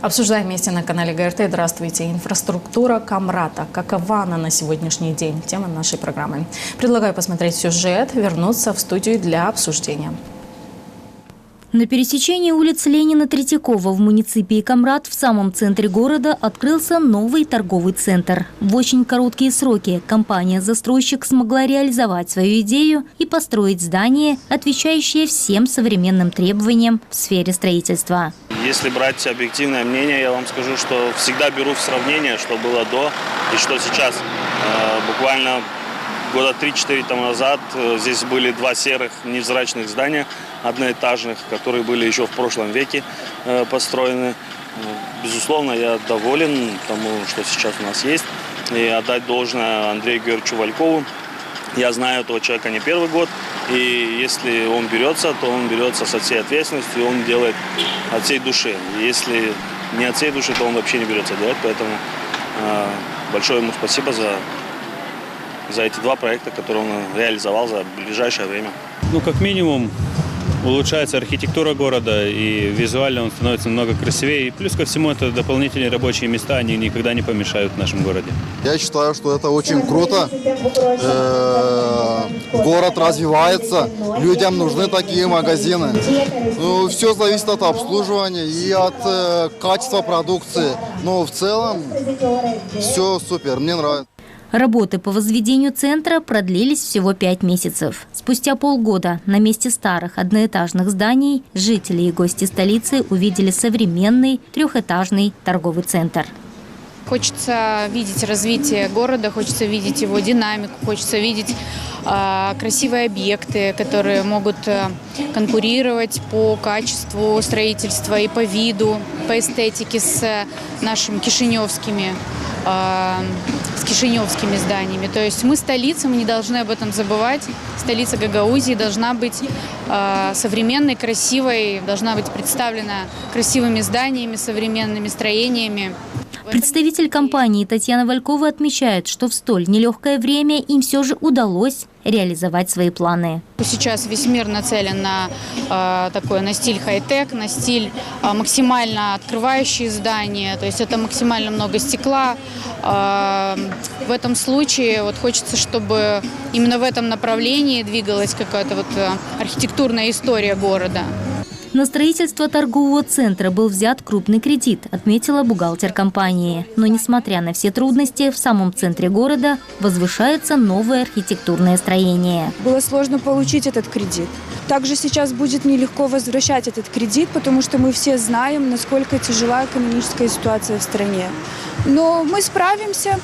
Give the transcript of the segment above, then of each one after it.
Обсуждаем вместе на канале ГРТ. Здравствуйте. Инфраструктура Камрата. Какова она на сегодняшний день? Тема нашей программы. Предлагаю посмотреть сюжет, вернуться в студию для обсуждения. На пересечении улиц Ленина-Третьякова в муниципии Камрат в самом центре города открылся новый торговый центр. В очень короткие сроки компания-застройщик смогла реализовать свою идею и построить здание, отвечающее всем современным требованиям в сфере строительства. Если брать объективное мнение, я вам скажу, что всегда беру в сравнение, что было до и что сейчас. Буквально года 3-4 тому назад здесь были два серых невзрачных здания одноэтажных, которые были еще в прошлом веке построены. Безусловно, я доволен тому, что сейчас у нас есть. И отдать должное Андрею Георгиевичу Валькову. Я знаю этого человека не первый год. И если он берется, то он берется со всей ответственностью, и он делает от всей души. И если не от всей души, то он вообще не берется делать. Поэтому большое ему спасибо за эти два проекта, которые он реализовал за ближайшее время. Как минимум улучшается архитектура города, и визуально он становится намного красивее. И плюс ко всему, это дополнительные рабочие места, они никогда не помешают в нашем городе. Я считаю, что это очень круто. Город развивается, людям нужны такие магазины. Все зависит от обслуживания и от качества продукции. Но в целом все супер, мне нравится. Работы по возведению центра продлились всего 5 месяцев. Спустя полгода на месте старых одноэтажных зданий жители и гости столицы увидели современный трехэтажный торговый центр. Хочется видеть развитие города, хочется видеть его динамику, хочется видеть красивые объекты, которые могут конкурировать по качеству строительства и по виду, по эстетике с нашими кишиневскими зданиями. То есть мы столица, мы не должны об этом забывать. Столица Гагаузии должна быть современной, красивой, должна быть представлена красивыми зданиями, современными строениями. Представитель компании Татьяна Валькова отмечает, что в столь нелегкое время им все же удалось реализовать свои планы. Сейчас весь мир нацелен на стиль хай-тек, на стиль максимально открывающие здания, то есть это максимально много стекла. В этом случае хочется, чтобы именно в этом направлении двигалась какая-то архитектурная история города. На строительство торгового центра был взят крупный кредит, отметила бухгалтер компании. Но несмотря на все трудности, в самом центре города возвышается новое архитектурное строение. Было сложно получить этот кредит. Также сейчас будет нелегко возвращать этот кредит, потому что мы все знаем, насколько тяжела экономическая ситуация в стране. Но мы справимся.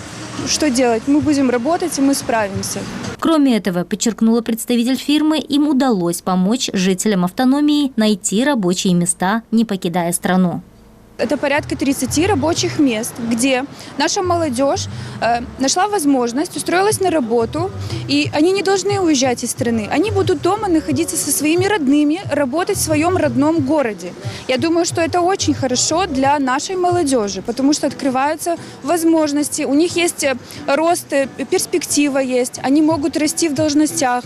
Что делать? Мы будем работать, и мы справимся. Кроме этого, подчеркнула представитель фирмы, им удалось помочь жителям автономии найти рабочие места, не покидая страну. Это порядка 30 рабочих мест, где наша молодежь нашла возможность, устроилась на работу, и они не должны уезжать из страны. Они будут дома находиться со своими родными, работать в своем родном городе. Я думаю, что это очень хорошо для нашей молодежи, потому что открываются возможности, у них есть рост, перспектива есть, они могут расти в должностях.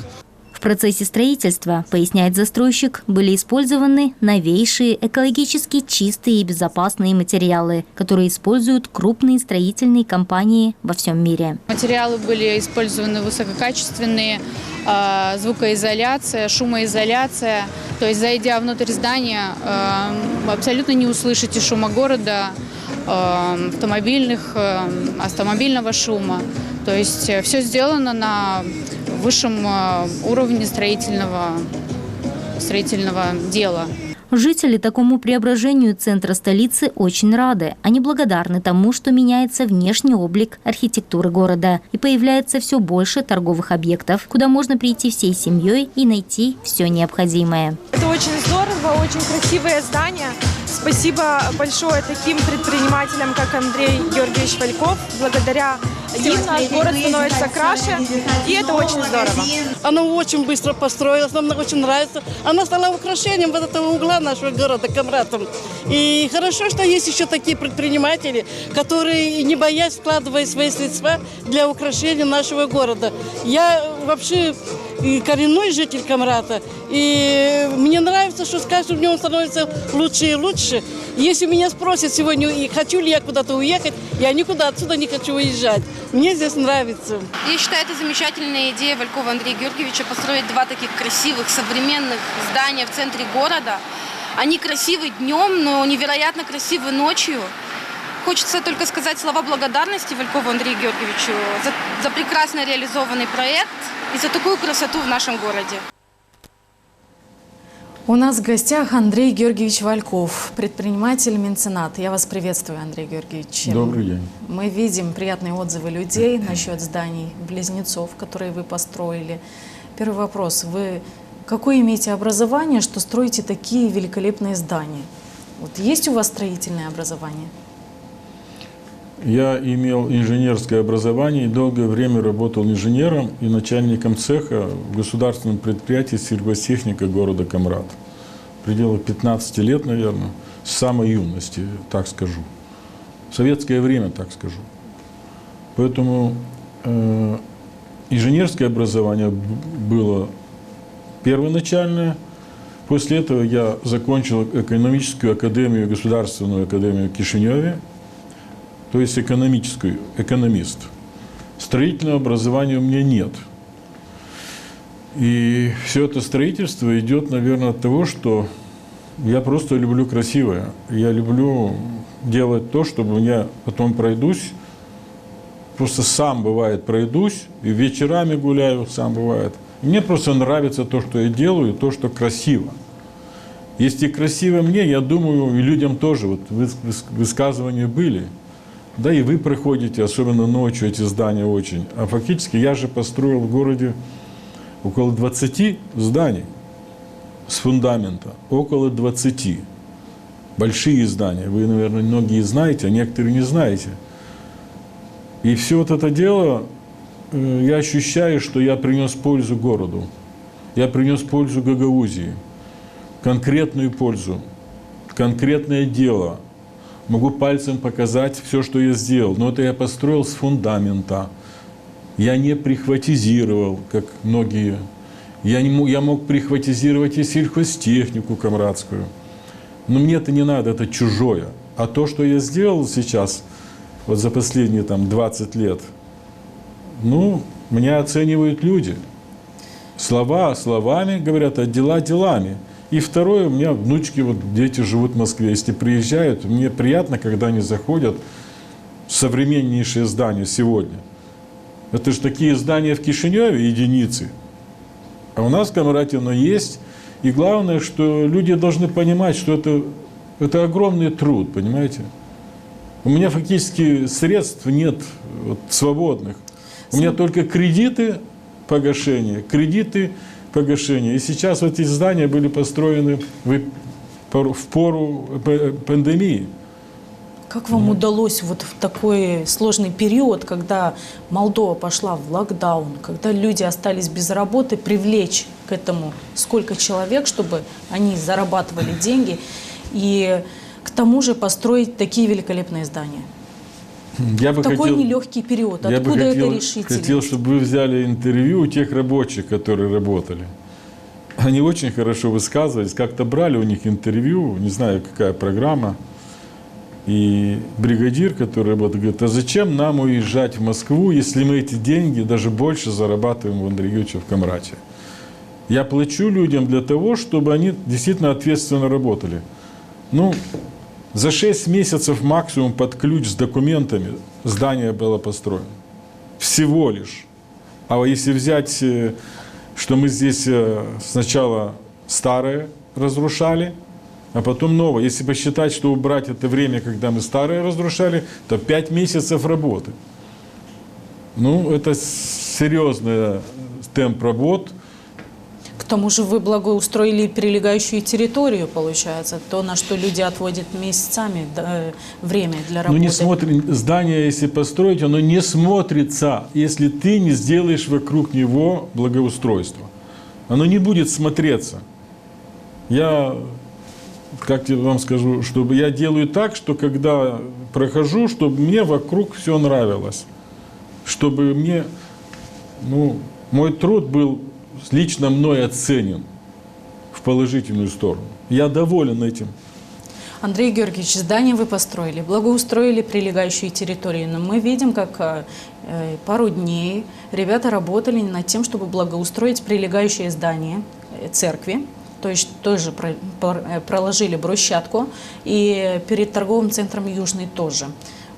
В процессе строительства, поясняет застройщик, были использованы новейшие экологически чистые и безопасные материалы, которые используют крупные строительные компании во всем мире. Материалы были использованы высококачественные, звукоизоляция, шумоизоляция. То есть, зайдя внутрь здания, вы абсолютно не услышите шума города, автомобильного шума. То есть все сделано на высшем уровне строительного дела. Жители такому преображению центра столицы очень рады. Они благодарны тому, что меняется внешний облик архитектуры города и появляется все больше торговых объектов, куда можно прийти всей семьей и найти все необходимое. Это очень здорово, очень красивое здание. Спасибо большое таким предпринимателям, как Андрей Георгиевич Вальков. Благодаря им наш город становится краше, и это очень здорово. Она очень быстро построилась, нам очень нравится. Она стала украшением этого угла нашего города Камрата. И хорошо, что есть еще такие предприниматели, которые, не боясь, вкладывают свои средства для украшения нашего города. Я вообще и коренной житель Камрата. И мне нравится, что с каждым днем становится лучше и лучше. Если меня спросят сегодня, хочу ли я куда-то уехать, я никуда отсюда не хочу уезжать. Мне здесь нравится. Я считаю, это замечательная идея Валькова Андрея Георгиевича построить два таких красивых, современных здания в центре города. Они красивы днем, но невероятно красивы ночью. Хочется только сказать слова благодарности Валькову Андрею Георгиевичу за прекрасно реализованный проект и за такую красоту в нашем городе. У нас в гостях Андрей Георгиевич Вальков, предприниматель-меценат. Я вас приветствую, Андрей Георгиевич. Добрый день. Мы видим приятные отзывы людей насчет зданий-близнецов, которые вы построили. Первый вопрос. Вы какое имеете образование, что строите такие великолепные здания? Вот есть у вас строительное образование? Я имел инженерское образование и долгое время работал инженером и начальником цеха в государственном предприятии сельхозтехника города Камрат. В пределах 15 лет, наверное, с самой юности, так скажу. В советское время, так скажу. Поэтому инженерское образование было первоначальное. После этого я закончил экономическую академию, государственную академию в Кишиневе, то есть экономическую, экономист. Строительного образования у меня нет. И все это строительство идет, наверное, от того, что я просто люблю красивое. Я люблю делать то, чтобы я потом пройдусь, просто сам, бывает, пройдусь, и вечерами гуляю, сам бывает. Мне просто нравится то, что я делаю, то, что красиво. Если красиво мне, я думаю, и людям тоже, вот высказывания были. Да и вы проходите, особенно ночью, эти здания очень. А фактически я же построил в городе около 20 зданий с фундамента. Около 20. Большие здания. Вы, наверное, многие знаете, а некоторые не знаете. И все вот это дело, я ощущаю, что я принес пользу городу. Я принес пользу Гагаузии. Конкретную пользу. Конкретное дело. Могу пальцем показать все, что я сделал. Но это я построил с фундамента. Я не прихватизировал, как многие. Я мог прихватизировать и сельхозтехнику камрадскую. Но мне это не надо, это чужое. А то, что я сделал сейчас, вот за последние 20 лет, меня оценивают люди. Слова словами говорят, а дела делами. И второе, у меня внучки, дети живут в Москве. Если приезжают, мне приятно, когда они заходят в современнейшие здания сегодня. Это же такие здания в Кишиневе, единицы. А у нас в Камрате оно есть. И главное, что люди должны понимать, что это огромный труд, понимаете? У меня фактически средств нет свободных. У меня только кредиты погашения. И сейчас эти здания были построены в пору пандемии. Как вам удалось в такой сложный период, когда Молдова пошла в локдаун, когда люди остались без работы, привлечь к этому сколько человек, чтобы они зарабатывали деньги, и к тому же построить такие великолепные здания? Такой нелегкий период. Откуда эта решительность? Я хотел, чтобы вы взяли интервью у тех рабочих, которые работали. Они очень хорошо высказывались. Как-то брали у них интервью, не знаю, какая программа. И бригадир, который работает, говорит, а зачем нам уезжать в Москву, если мы эти деньги даже больше зарабатываем в Андрея Георгиевича в Камрате? Я плачу людям для того, чтобы они действительно ответственно работали. За 6 месяцев максимум под ключ с документами здание было построено. Всего лишь. А если взять, что мы здесь сначала старое разрушали, а потом новое. Если посчитать, что убрать это время, когда мы старое разрушали, то 5 месяцев работы. Это серьезный темп работ. К тому же вы благоустроили прилегающую территорию, получается, то, на что люди отводят месяцами время для работы. Здание, если построить, оно не смотрится, если ты не сделаешь вокруг него благоустройство. Оно не будет смотреться. Я, как вам скажу, чтобы я делаю так, что когда прохожу, чтобы мне вокруг все нравилось. Чтобы мне, мой труд был лично мной оценен в положительную сторону. Я доволен этим. Андрей Георгиевич, здание вы построили, благоустроили прилегающие территории, но мы видим, как пару дней ребята работали над тем, чтобы благоустроить прилегающее здание церкви, то есть тоже проложили брусчатку, и перед торговым центром Южный тоже.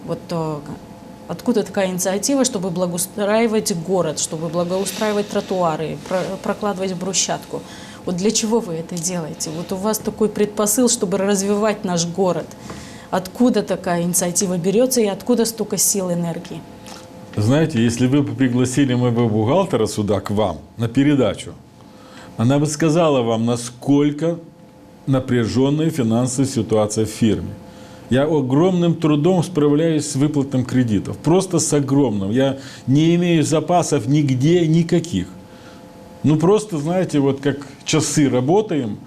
Вот откуда такая инициатива, чтобы благоустраивать город, чтобы благоустраивать тротуары, прокладывать брусчатку? Вот для чего вы это делаете? Вот у вас такой предпосыл, чтобы развивать наш город. Откуда такая инициатива берется и откуда столько сил и энергии? Знаете, если вы бы пригласили моего бухгалтера сюда, к вам, на передачу, она бы сказала вам, насколько напряженная финансовая ситуация в фирме. Я огромным трудом справляюсь с выплатом кредитов. Просто с огромным. Я не имею запасов нигде, никаких. Ну, просто, знаете, вот как часы работаем,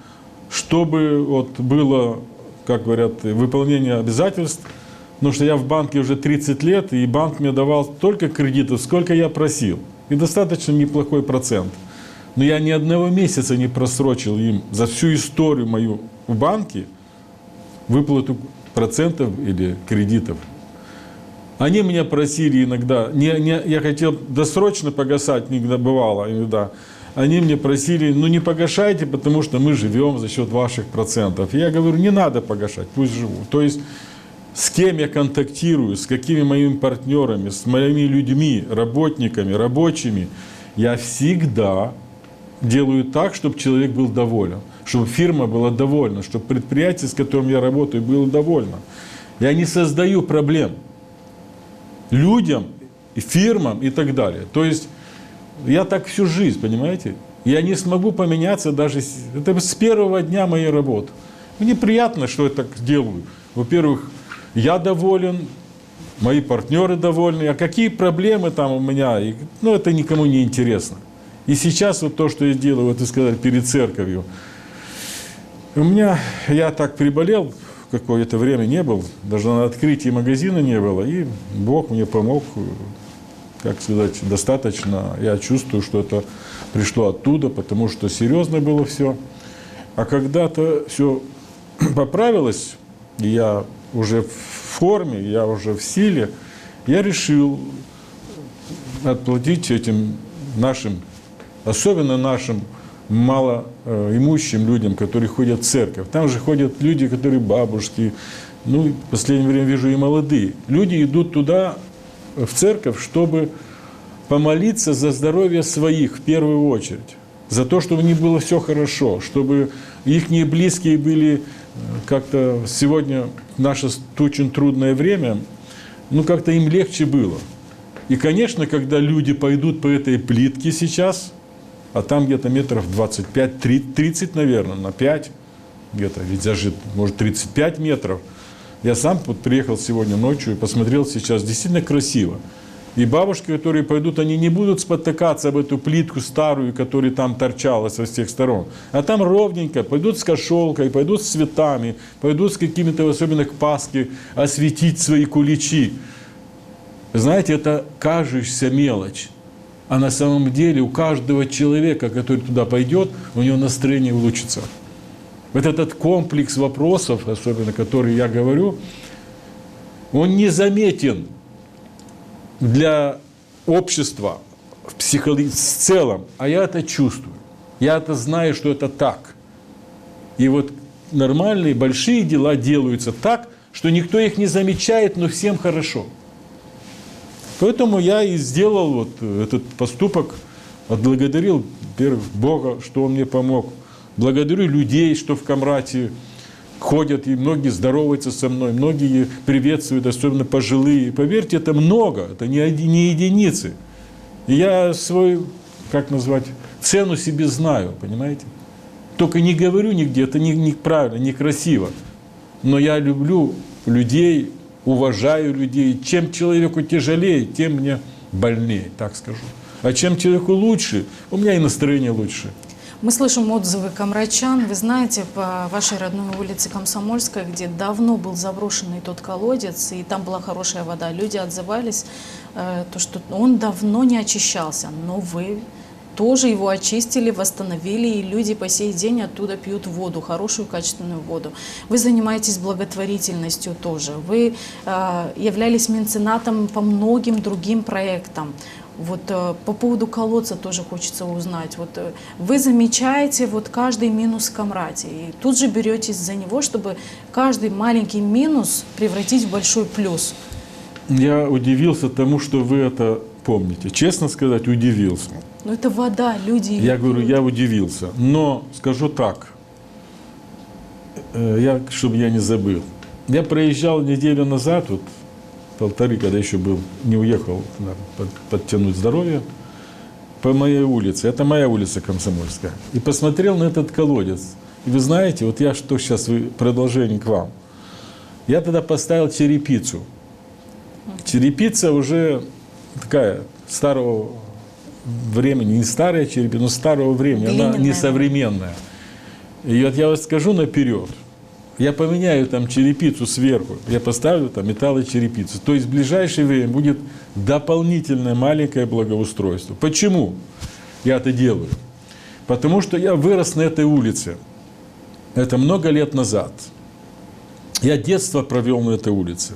чтобы вот было, как говорят, выполнение обязательств. Потому что я в банке уже 30 лет, и банк мне давал столько кредитов, сколько я просил. И достаточно неплохой процент. Но я ни одного месяца не просрочил им за всю историю мою в банке выплату процентов или кредитов. Они меня просили иногда, я хотел досрочно погасать, иногда бывало, иногда. Они мне просили, ну не погашайте, потому что мы живем за счет ваших процентов. Я говорю, не надо погашать, пусть живут. То есть с кем я контактирую, с какими моими партнерами, с моими людьми, работниками, рабочими, я всегда делаю так, чтобы человек был доволен, чтобы фирма была довольна, чтобы предприятие, с которым я работаю, было довольно. Я не создаю проблем людям, и фирмам и так далее. То есть я так всю жизнь, понимаете? Я не смогу поменяться даже это с первого дня моей работы. Мне приятно, что я так делаю. Во-первых, я доволен, мои партнеры довольны. А какие проблемы там у меня? Ну, это никому не интересно. И сейчас вот то, что я делаю, вот вы сказали, перед церковью. Я так приболел, какое-то время не был, даже на открытии магазина не было, и Бог мне помог, как сказать, достаточно. Я чувствую, что это пришло оттуда, потому что серьезно было все. А когда-то все поправилось, и я уже в форме, я уже в силе, я решил отплатить этим нашим, особенно нашим малоимущим людям, которые ходят в церковь. Там же ходят люди, которые бабушки, ну, в последнее время вижу и молодые. Люди идут туда, в церковь, чтобы помолиться за здоровье своих в первую очередь. За то, чтобы у них было все хорошо, чтобы их близкие были как-то сегодня, в наше очень трудное время, ну, как-то им легче было. И, конечно, когда люди пойдут по этой плитке сейчас, а там где-то метров 25-30, наверное, на 5, где-то, ведь даже, может, 35 метров. Я сам вот приехал сегодня ночью и посмотрел сейчас, действительно красиво. И бабушки, которые пойдут, они не будут спотыкаться об эту плитку старую, которая там торчала со всех сторон. А там ровненько, пойдут с кошелкой, пойдут с цветами, пойдут с какими-то, особенно к Пасхе, осветить свои куличи. Знаете, это кажущаяся мелочь. А на самом деле у каждого человека, который туда пойдет, у него настроение улучшится. Вот этот комплекс вопросов, особенно которые я говорю, он незаметен для общества в целом, а я это чувствую. Я это знаю, что это так. И вот нормальные, большие дела делаются так, что никто их не замечает, но всем хорошо. Поэтому я и сделал вот этот поступок, отблагодарил, во-первых, Бога, что Он мне помог. Благодарю людей, что в Камрате ходят, и многие здороваются со мной, многие приветствуют, особенно пожилые. Поверьте, это много, это не единицы. И я свою, как назвать, цену себе знаю, понимаете? Только не говорю нигде, это неправильно, некрасиво. Но я люблю людей, уважаю людей. Чем человеку тяжелее, тем мне больнее, так скажу. А чем человеку лучше, у меня и настроение лучше. Мы слышим отзывы камрачан. Вы знаете, по вашей родной улице Комсомольская, где давно был заброшенный тот колодец, и там была хорошая вода, люди отзывались, то, что он давно не очищался. Но вы тоже его очистили, восстановили, и люди по сей день оттуда пьют воду, хорошую качественную воду. Вы занимаетесь благотворительностью тоже. Вы являлись меценатом по многим другим проектам. Вот по поводу колодца тоже хочется узнать. Вот вы замечаете вот каждый минус в Камрате и тут же беретесь за него, чтобы каждый маленький минус превратить в большой плюс. Я удивился тому, что вы это помните. Честно сказать, удивился. Ну это вода, люди... Я говорю, я удивился. Но скажу так, чтобы я не забыл. Я проезжал неделю назад, вот полторы, когда еще был, не уехал подтянуть здоровье, по моей улице. Это моя улица Комсомольская. И посмотрел на этот колодец. И вы знаете, вот я что сейчас, продолжение к вам. Я тогда поставил черепицу. Черепица уже такая старого времени, не старая черепица, но старого времени, она не современная. И вот я вот скажу наперед, я поменяю там черепицу сверху, я поставлю там металлочерепицу. То есть в ближайшее время будет дополнительное маленькое благоустройство. Почему я это делаю? Потому что я вырос на этой улице. Это много лет назад. Я детство провел на этой улице.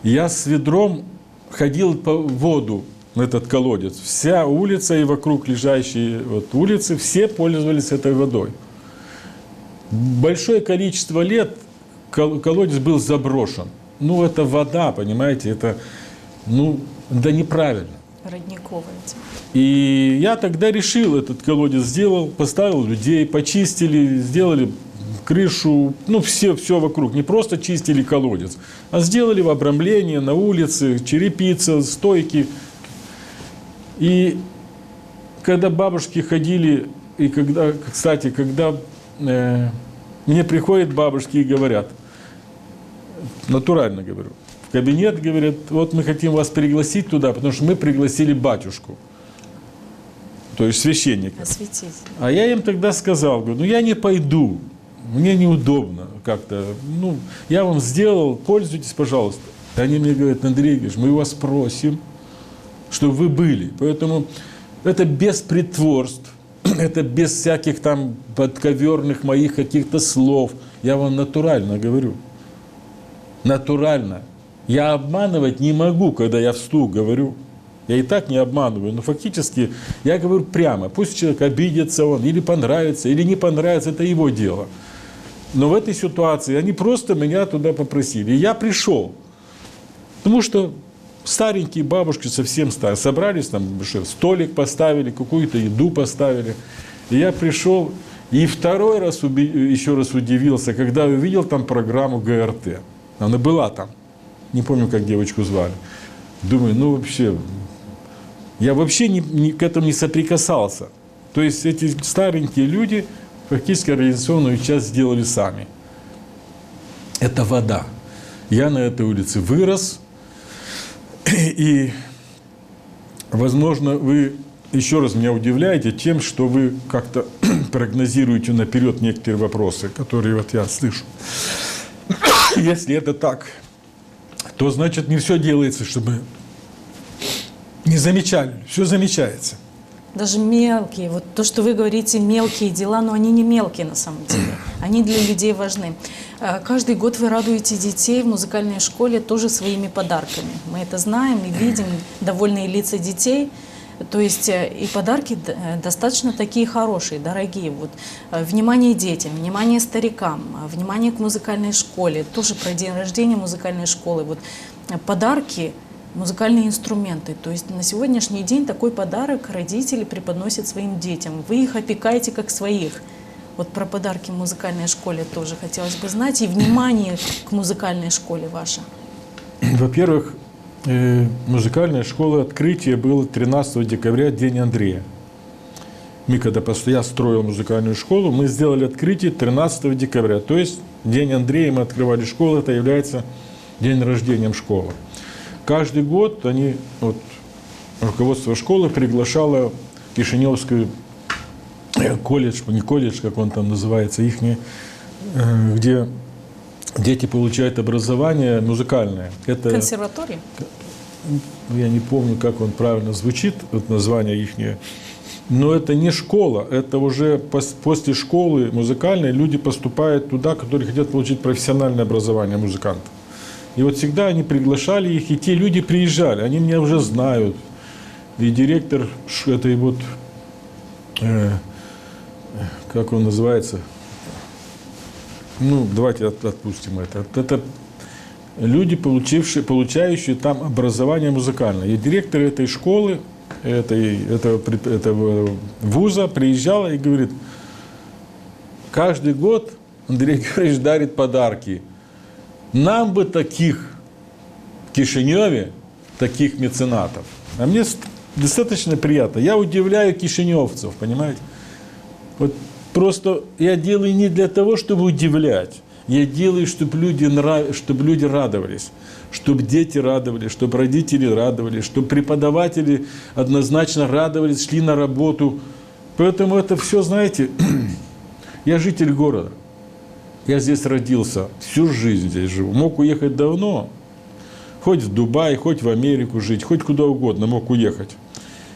Я с ведром ходил по воду на этот колодец. Вся улица и вокруг лежащие вот улицы, все пользовались этой водой. Большое количество лет колодец был заброшен. Ну, это вода, понимаете, это, да неправильно. Родниковая. И я тогда решил, этот колодец сделал, поставил людей, почистили, сделали крышу, все вокруг. Не просто чистили колодец, а сделали в обрамление на улице, черепица, стойки. И когда бабушки ходили, и когда, кстати, когда мне приходят бабушки и говорят, натурально говорю, в кабинет говорят, вот мы хотим вас пригласить туда, потому что мы пригласили батюшку, то есть священника. Осветитель. А я им тогда сказал, говорю, я не пойду, мне неудобно как-то, я вам сделал, пользуйтесь, пожалуйста. И они мне говорят, Андрей Ильич, мы вас просим, чтобы вы были. Поэтому это без притворств, это без всяких там подковерных моих каких-то слов. Я вам натурально говорю. Натурально. Я обманывать не могу, когда я вслух говорю. Я и так не обманываю, но фактически я говорю прямо. Пусть человек обидится он, или понравится, или не понравится, это его дело. Но в этой ситуации они просто меня туда попросили. И я пришел. Потому что старенькие бабушки, совсем старые, собрались, там столик поставили, какую-то еду поставили. И я пришел, и второй раз еще раз удивился, когда увидел там программу ГРТ. Она была там. Не помню, как девочку звали. Думаю, вообще, я вообще к этому не соприкасался. То есть эти старенькие люди фактически организационную часть сделали сами. Это вода. Я на этой улице вырос. И, возможно, вы еще раз меня удивляете тем, что вы как-то прогнозируете наперед некоторые вопросы, которые вот я слышу. Если это так, то значит не все делается, чтобы не замечали. Все замечается. Даже мелкие, вот то, что вы говорите, мелкие дела, но они не мелкие на самом деле. Они для людей важны. Каждый год вы радуете детей в музыкальной школе тоже своими подарками. Мы это знаем и видим, довольные лица детей. То есть и подарки достаточно такие хорошие, дорогие. Вот, внимание детям, внимание старикам, внимание к музыкальной школе. Тоже про день рождения музыкальной школы. Вот, подарки, музыкальные инструменты. То есть на сегодняшний день такой подарок родители преподносят своим детям. Вы их опекаете как своих. Вот про подарки в музыкальной школе тоже хотелось бы знать. И внимание к музыкальной школе ваше. Во-первых, музыкальная школа открытия было 13 декабря, День Андрея. Мы когда я строил музыкальную школу, мы сделали открытие 13 декабря. То есть День Андрея мы открывали школу, это является день рождения школы. Каждый год руководство школы приглашало Кишиневскую колледж, не колледж, как он там называется, где дети получают образование музыкальное. Это консерватория? Я не помню, как он правильно звучит, вот название ихнее. Но это не школа, это уже после школы музыкальной люди поступают туда, которые хотят получить профессиональное образование музыкантов. И вот всегда они приглашали их, и те люди приезжали, они меня уже знают. И директор этой вот, как он называется, ну, давайте отпустим это. Это люди, получающие там образование музыкальное. И директор этой школы, этого вуза приезжала и говорит, каждый год Андрей Георгиевич дарит подарки. Нам бы таких в Кишиневе, таких меценатов. А мне достаточно приятно. Я удивляю кишиневцев, понимаете? Вот просто я делаю не для того, чтобы удивлять. Я делаю, чтобы люди радовались, чтобы дети радовались, чтобы родители радовались, чтобы преподаватели однозначно радовались, шли на работу. Поэтому это все, знаете, я житель города. Я здесь родился, всю жизнь здесь живу. Мог уехать давно, хоть в Дубай, хоть в Америку жить, хоть куда угодно мог уехать.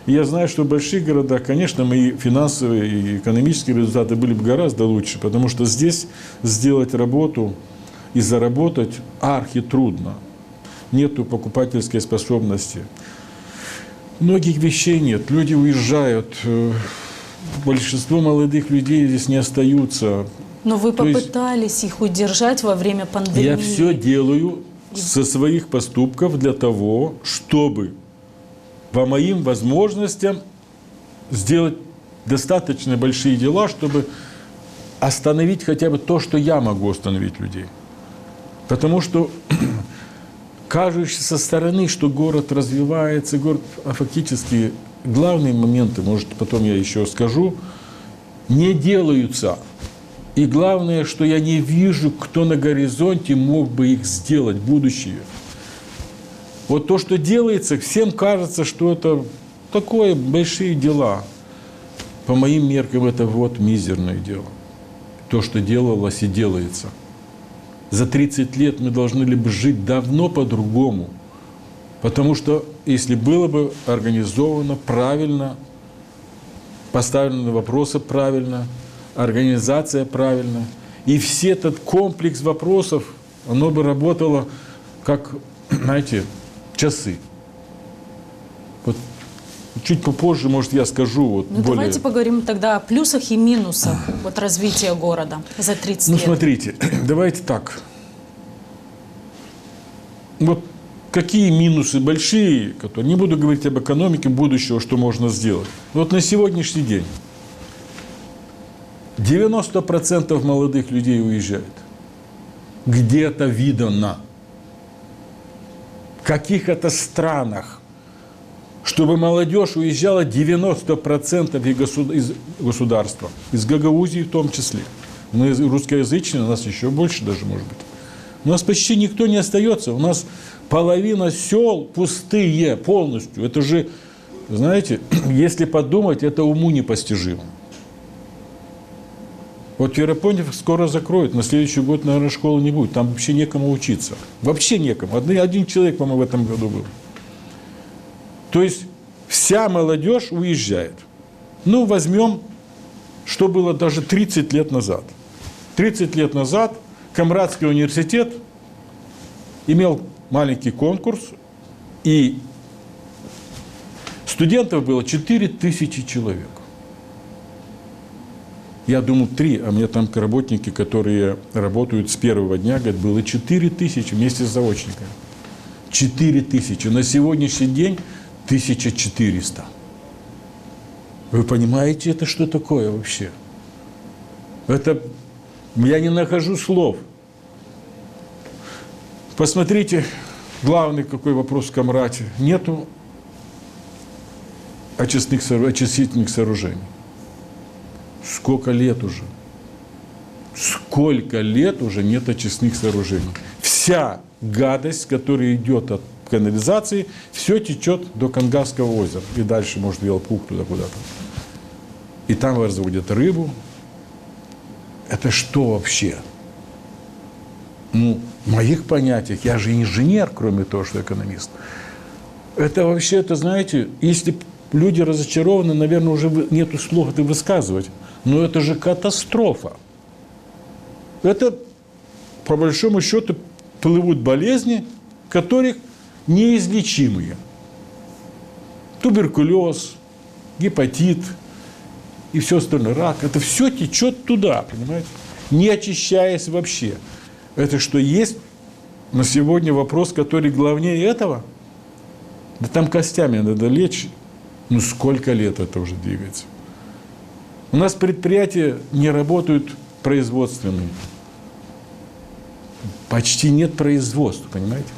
И я знаю, что в больших городах, конечно, мои финансовые и экономические результаты были бы гораздо лучше, потому что здесь сделать работу и заработать архитрудно. Нету покупательской способности. Многих вещей нет, люди уезжают, большинство молодых людей здесь не остаются. Но вы попытались их удержать во время пандемии. Я все делаю со своих поступков для того, чтобы по моим возможностям сделать достаточно большие дела, чтобы остановить хотя бы то, что я могу остановить людей. Потому что кажется со стороны, что город развивается, а фактически главные моменты, может, потом я еще скажу, не делаются. И главное, что я не вижу, кто на горизонте мог бы их сделать, будущее. Вот то, что делается, всем кажется, что это такое большие дела. По моим меркам, это вот мизерное дело. То, что делалось и делается. За 30 лет мы должны бы жить давно по-другому. Потому что если было бы организовано правильно, поставлены вопросы правильно, организация правильно, и все этот комплекс вопросов, оно бы работало как, знаете, часы. Вот чуть попозже, может, я скажу вот более... Давайте поговорим тогда о плюсах и минусах вот развития города за 30 лет. Ну, смотрите, давайте так. Вот какие минусы большие, которые... Не буду говорить об экономике будущего, что можно сделать. Вот на сегодняшний день 90% молодых людей уезжает. Где-то видно. В каких это странах, чтобы молодежь уезжала 90% из государства, из Гагаузии в том числе. Мы русскоязычные, у нас еще больше даже, может быть. У нас почти никто не остается. У нас половина сел пустые полностью. Это же, знаете, если подумать, это уму непостижимо. Вот Веропонтов скоро закроют, на следующий год, наверное, школы не будет. Там вообще некому учиться. Вообще некому. Один человек, по-моему, в этом году был. То есть вся молодежь уезжает. Ну, возьмем, что было даже 30 лет назад. 30 лет назад Камрадский университет имел маленький конкурс, и студентов было 4000 человек. Я думал 3, а у меня там работники, которые работают с первого дня, говорят, было 4000 вместе с заочниками. 4000. На сегодняшний день 1400. Вы понимаете, это что такое вообще? Это... Я не нахожу слов. Посмотрите, главный какой вопрос в Камрате. Нету очистительных сооружений. Сколько лет уже? Сколько лет уже нет очистных сооружений? Вся гадость, которая идет от канализации, все течет до Кангасского озера. И дальше, может, в Ялпух туда куда-то. И там разводят рыбу. Это что вообще? Ну, в моих понятиях, я же инженер, кроме того, что экономист. Это вообще, это, знаете, если люди разочарованы, наверное, уже нету слов это высказывать. Но это же катастрофа. Это, по большому счету, плывут болезни, которых неизлечимые. Туберкулез, гепатит и все остальное, рак. Это все течет туда, понимаете? Не очищаясь вообще. Это что есть на сегодня вопрос, который главнее этого? Да там костями надо лечь. Ну сколько лет это уже двигается? У нас предприятия не работают производственные. Почти нет производства, понимаете?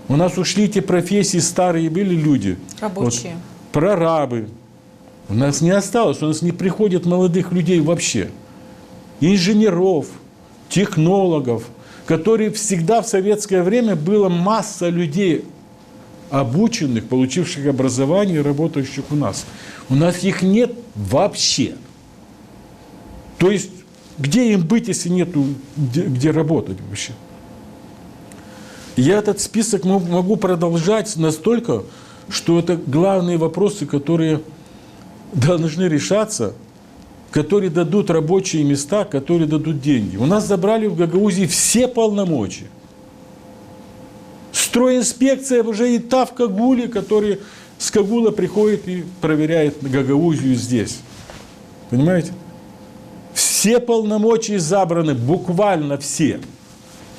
У нас ушли те профессии, старые были люди. Рабочие. Вот, прорабы. У нас не осталось, у нас не приходит молодых людей вообще. Инженеров, технологов, которые всегда в советское время была масса людей, обученных, получивших образование, работающих у нас. У нас их нет вообще. То есть, где им быть, если нету где работать вообще? Я этот список могу продолжать настолько, что это главные вопросы, которые должны решаться, которые дадут рабочие места, которые дадут деньги. У нас забрали в Гагаузии все полномочия. Стройинспекция уже и та в Кагуле, который с Кагула приходит и проверяет Гагаузию здесь. Понимаете? Все полномочия забраны, буквально все.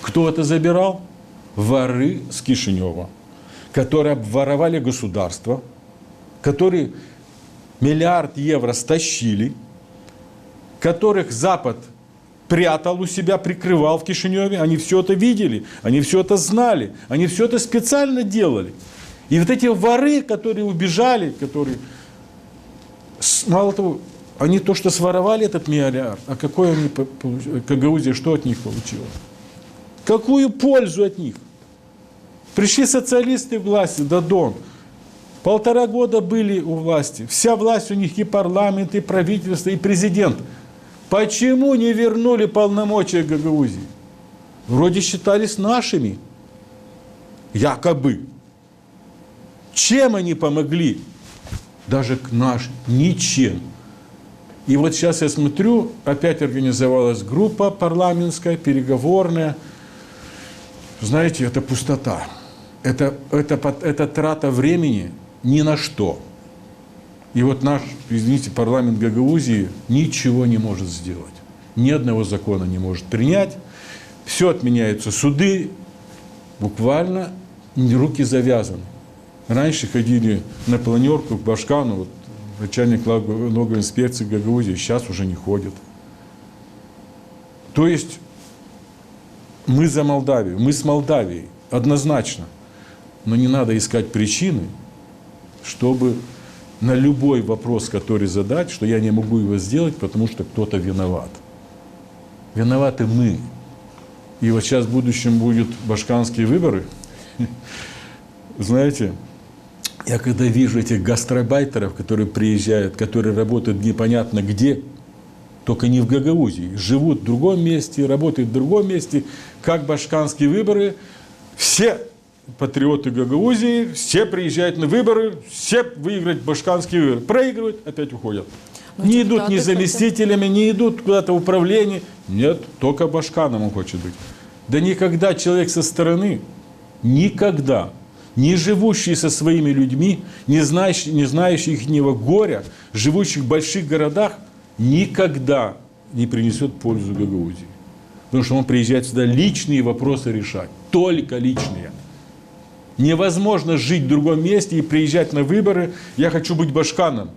Кто это забирал? Воры с Кишинева, которые обворовали государство, которые миллиард евро стащили, которых Запад прятал у себя, прикрывал в Кишиневе. Они все это видели, они все это знали, они все это специально делали. И вот эти воры, которые убежали, которые, мало того, они то, что своровали этот миллиард, а какой они, Гагаузия, что от них получила? Какую пользу от них? Пришли социалисты в власти, Додон. 1,5 года были у власти. Вся власть у них, и парламент, и правительство, и президент. Почему не вернули полномочия Гагаузии? Вроде считались нашими. Якобы. Чем они помогли? Даже к нашим. Ничем. И вот сейчас я смотрю, опять организовалась группа парламентская, переговорная. Знаете, это пустота. Это трата времени ни на что. И вот наш, извините, парламент Гагаузии ничего не может сделать. Ни одного закона не может принять. Все отменяются суды. Буквально руки завязаны. Раньше ходили на планерку к Башкану, вот, начальник налоговой инспекции Гагаузии, сейчас уже не ходят. То есть мы за Молдавию, мы с Молдавией, однозначно. Но не надо искать причины, чтобы на любой вопрос, который задать, что я не могу его сделать, потому что кто-то виноват. Виноваты мы. И вот сейчас в будущем будут башканские выборы. Знаете, я когда вижу этих гастарбайтеров, которые приезжают, которые работают непонятно где, только не в Гагаузии, живут в другом месте, работают в другом месте, как башканские выборы, все патриоты Гагаузии, все приезжают на выборы, все выиграть башканские выборы. Проигрывают, опять уходят. Не идут ни заместителями, не идут куда-то в управление. Нет, только башканом он хочет быть. Да никогда человек со стороны, никогда, не живущий со своими людьми, не знающий ихнего горя, живущих в больших городах, никогда не принесет пользу Гагаузии. Потому что он приезжает сюда личные вопросы решать. Только личные. Невозможно жить в другом месте и приезжать на выборы. Я хочу быть башканом.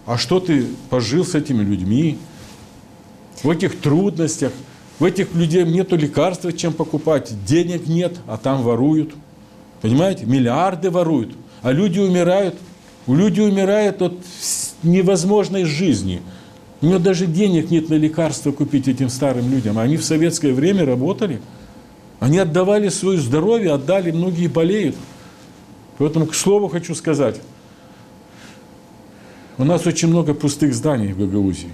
А что ты пожил с этими людьми? В этих трудностях, в этих людей нету лекарства, чем покупать. Денег нет, а там воруют. Понимаете? Миллиарды воруют. А люди умирают. Люди умирают от невозможной жизни. У него даже денег нет на лекарства купить этим старым людям. Они в советское время работали. Они отдавали свое здоровье, отдали, многие болеют. Поэтому, к слову, хочу сказать, у нас очень много пустых зданий в Гагаузии.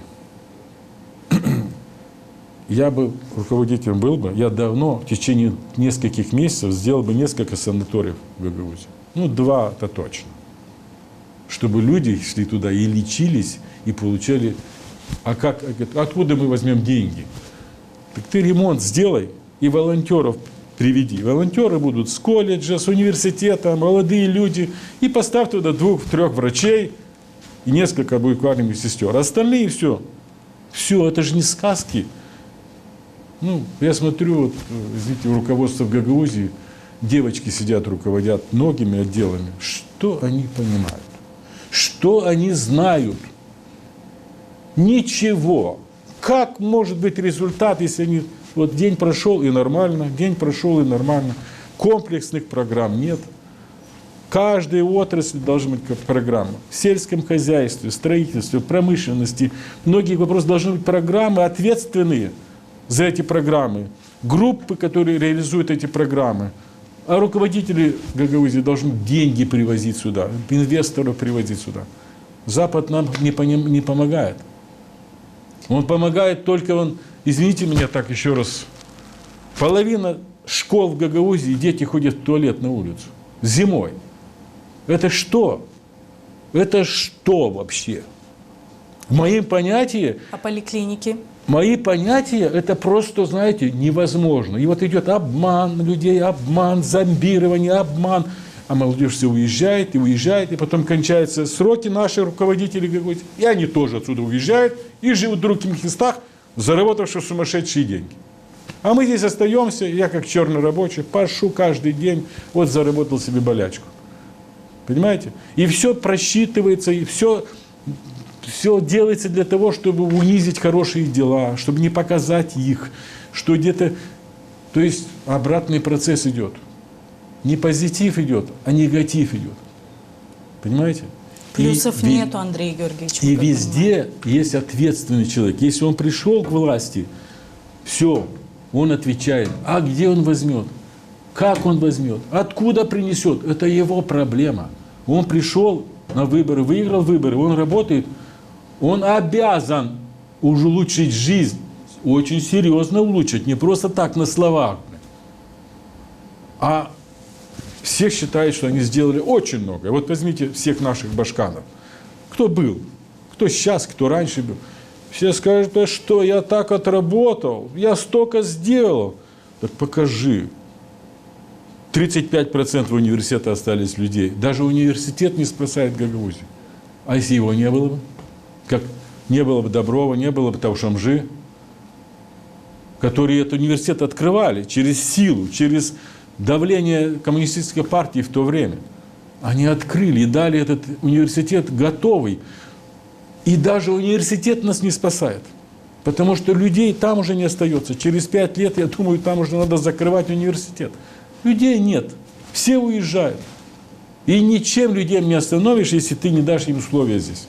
Я бы руководителем был бы, я давно, в течение нескольких месяцев, сделал бы несколько санаториев в Гагаузии. Ну, 2 это точно. чтобы люди шли туда и лечились, и получали... Откуда мы возьмем деньги? Так ты ремонт сделай и волонтеров приведи. Волонтеры будут с колледжа, с университета, молодые люди. И поставь туда 2-3 врачей и несколько буквальных сестер. Остальные все. Все, это же не сказки. Ну, я смотрю, вот, извините, руководство в Гагаузии, девочки сидят, руководят многими отделами. Что они понимают? Что они знают? Ничего. Как может быть результат, если они... Вот день прошел и нормально, день прошел и нормально. Комплексных программ нет. Каждой отрасли должна быть программа. В сельском хозяйстве, строительстве, промышленности. Многие вопросы должны быть программы ответственные за эти программы. Группы, которые реализуют эти программы. А руководители Гагаузии должны деньги привозить сюда, инвесторов привозить сюда. Запад нам не помогает. Он помогает только, извините меня так еще раз, половина школ в Гагаузии, дети ходят в туалет на улицу. Зимой. Это что? Это что вообще? В моем понятии... А поликлиники? Мои понятия, это просто, знаете, невозможно. И вот идет обман людей, обман, зомбирование, обман. А молодежь все уезжает, и потом кончаются сроки наших руководителей, и они тоже отсюда уезжают и живут в других местах, заработавшие сумасшедшие деньги. А мы здесь остаемся, я как черный рабочий, пашу каждый день, вот заработал себе болячку. Понимаете? И все просчитывается, и все делается для того, чтобы унизить хорошие дела, чтобы не показать их, что где-то... То есть обратный процесс идет. Не позитив идет, а негатив идет. Понимаете? Плюсов нету, Андрей Георгиевич. И везде есть ответственный человек. Если он пришел к власти, все, он отвечает. А где он возьмет? Как он возьмет? Откуда принесет? Это его проблема. Он пришел на выборы, выиграл выборы, он работает, он обязан улучшить жизнь, очень серьезно улучшить, не просто так на словах. А все считают, что они сделали очень много. Вот возьмите всех наших башканов. Кто был? Кто сейчас, кто раньше был? Все скажут, а что, я так отработал, я столько сделал. Так покажи. 35% университета остались людей. Даже университет не спасает Гагаузию. А если его не было бы? Как не было бы Доброва, не было бы Таушамжи, которые этот университет открывали через силу, через давление коммунистической партии в то время. Они открыли и дали этот университет готовый. И даже университет нас не спасает. Потому что людей там уже не остается. Через 5 лет, я думаю, там уже надо закрывать университет. Людей нет. Все уезжают. И ничем людей не остановишь, если ты не дашь им условия здесь.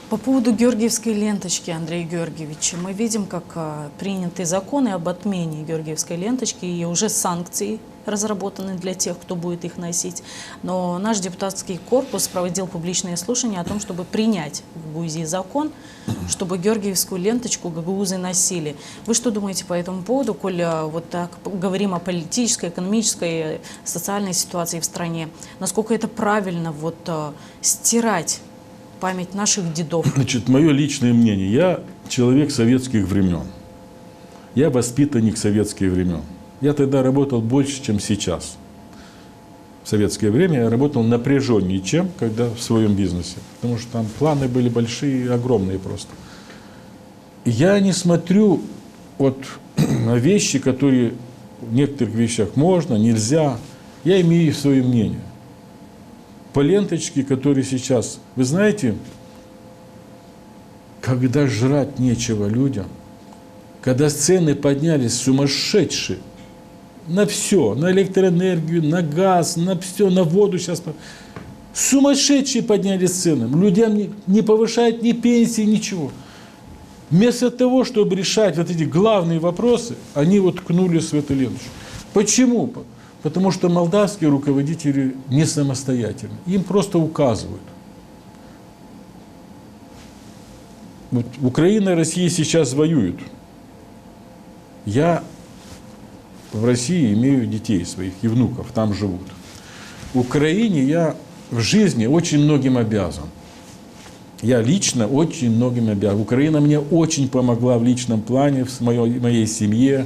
По поводу Георгиевской ленточки, Андрей Георгиевич, мы видим, как приняты законы об отмене Георгиевской ленточки, и уже санкции разработаны для тех, кто будет их носить. Но наш депутатский корпус проводил публичные слушания о том, чтобы принять в Гагаузии закон, чтобы Георгиевскую ленточку гагаузы носили. Вы что думаете по этому поводу, коль вот так говорим о политической, экономической, социальной ситуации в стране? Насколько это правильно вот стирать память наших дедов? Значит, мое личное мнение. Я человек советских времен. Я воспитанник советских времен. Я тогда работал больше, чем сейчас. В советское время я работал напряженнее, чем когда в своем бизнесе. Потому что там планы были большие, огромные просто. И я не смотрю вот на вещи, которые в некоторых вещах можно, нельзя. Я имею свое мнение. По ленточке, которые сейчас... Вы знаете, когда жрать нечего людям, когда цены поднялись сумасшедшие, на все, на электроэнергию, на газ, на все, на воду сейчас. Сумасшедшие поднялись цены. Людям не повышают ни пенсии, ничего. Вместо того, чтобы решать вот эти главные вопросы, они вот ткнулись в эту ленточку. Почему? Потому что молдавские руководители не самостоятельны. Им просто указывают. Вот Украина и Россия сейчас воюют. Я в России имею детей своих и внуков, там живут. В Украине я в жизни очень многим обязан. Я лично очень многим обязан. Украина мне очень помогла в личном плане, в моей семье,